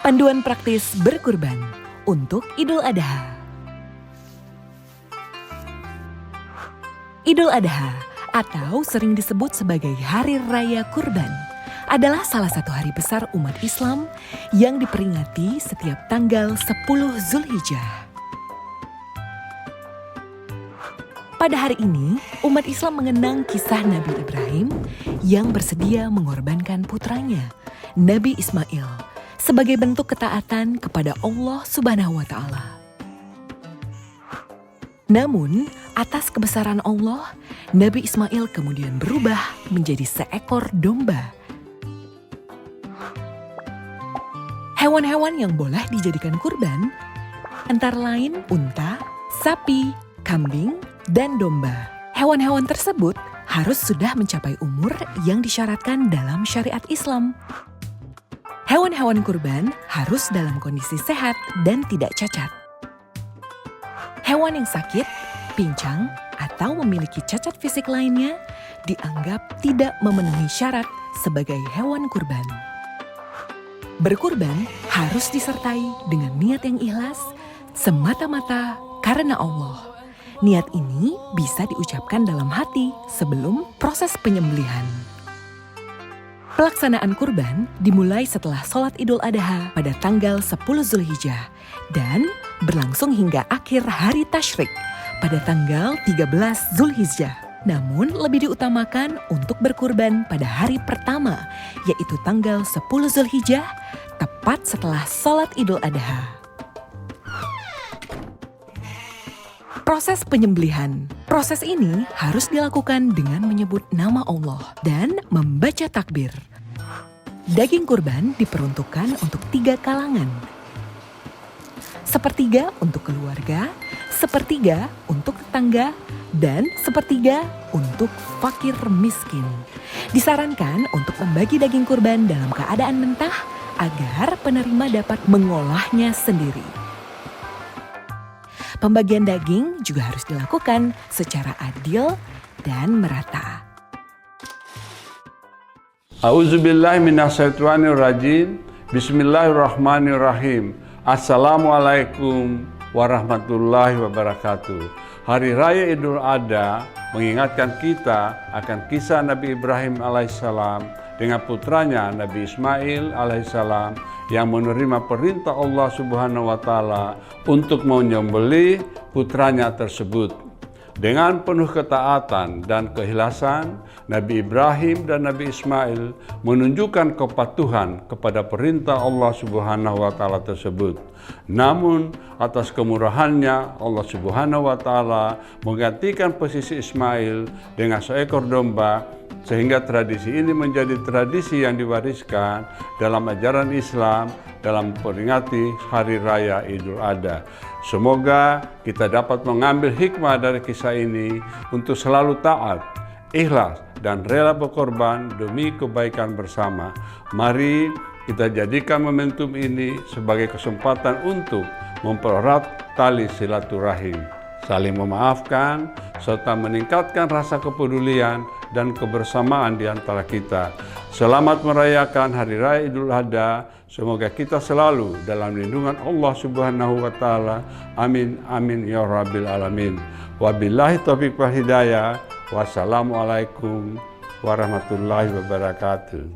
Panduan praktis berkurban untuk Idul Adha. Idul Adha atau sering disebut sebagai Hari Raya Kurban adalah salah satu hari besar umat Islam yang diperingati setiap tanggal 10 Zulhijjah. Pada hari ini, umat Islam mengenang kisah Nabi Ibrahim yang bersedia mengorbankan putranya, Nabi Ismail, sebagai bentuk ketaatan kepada Allah Subhanahu wa Ta'ala. Namun, atas kebesaran Allah, Nabi Ismail kemudian berubah menjadi seekor domba. Hewan-hewan yang boleh dijadikan kurban antara lain unta, sapi, kambing, dan domba. Hewan-hewan tersebut harus sudah mencapai umur yang disyaratkan dalam syariat Islam. Hewan-hewan kurban harus dalam kondisi sehat dan tidak cacat. Hewan yang sakit, pincang, atau memiliki cacat fisik lainnya dianggap tidak memenuhi syarat sebagai hewan kurban. Berkurban harus disertai dengan niat yang ikhlas semata-mata karena Allah. Niat ini bisa diucapkan dalam hati sebelum proses penyembelihan. Pelaksanaan kurban dimulai setelah sholat Idul Adha pada tanggal 10 Zulhijjah dan berlangsung hingga akhir hari tasyrik pada tanggal 13 Zulhijjah. Namun lebih diutamakan untuk berkurban pada hari pertama, yaitu tanggal 10 Zulhijjah, tepat setelah sholat Idul Adha. Proses penyembelihan. Proses ini harus dilakukan dengan menyebut nama Allah dan membaca takbir. Daging kurban diperuntukkan untuk 3 kalangan. Sepertiga untuk keluarga, sepertiga untuk tetangga, dan sepertiga untuk fakir miskin. Disarankan untuk membagi daging kurban dalam keadaan mentah agar penerima dapat mengolahnya sendiri. Pembagian daging juga harus dilakukan secara adil dan merata. A'udzubillahi minasyaitonirrajim. Bismillahirrahmanirrahim. Assalamualaikum warahmatullahi wabarakatuh. Hari Raya Idul Adha mengingatkan kita akan kisah Nabi Ibrahim alaihissalam dengan putranya Nabi Ismail alaihissalam yang menerima perintah Allah Subhanahu wa Ta'ala untuk menyembelih putranya tersebut. Dengan penuh ketaatan dan keikhlasan, Nabi Ibrahim dan Nabi Ismail menunjukkan kepatuhan kepada perintah Allah Subhanahu wa Ta'ala tersebut. Namun, atas kemurahannya, Allah Subhanahu wa Ta'ala menggantikan posisi Ismail dengan seekor domba, sehingga tradisi ini menjadi tradisi yang diwariskan dalam ajaran Islam dalam memperingati Hari Raya Idul Adha. Semoga kita dapat mengambil hikmah dari kisah ini untuk selalu taat, ikhlas, dan rela berkorban demi kebaikan bersama. Mari kita jadikan momentum ini sebagai kesempatan untuk mempererat tali silaturahim, saling memaafkan, serta meningkatkan rasa kepedulian dan kebersamaan di antara kita. Selamat merayakan Hari Raya Idul Adha. Semoga kita selalu dalam lindungan Allah Subhanahu wa Ta'ala. Amin, amin, ya Rabbil Alamin. Wabillahi taufiq wal hidayah. Wassalamualaikum warahmatullahi wabarakatuh.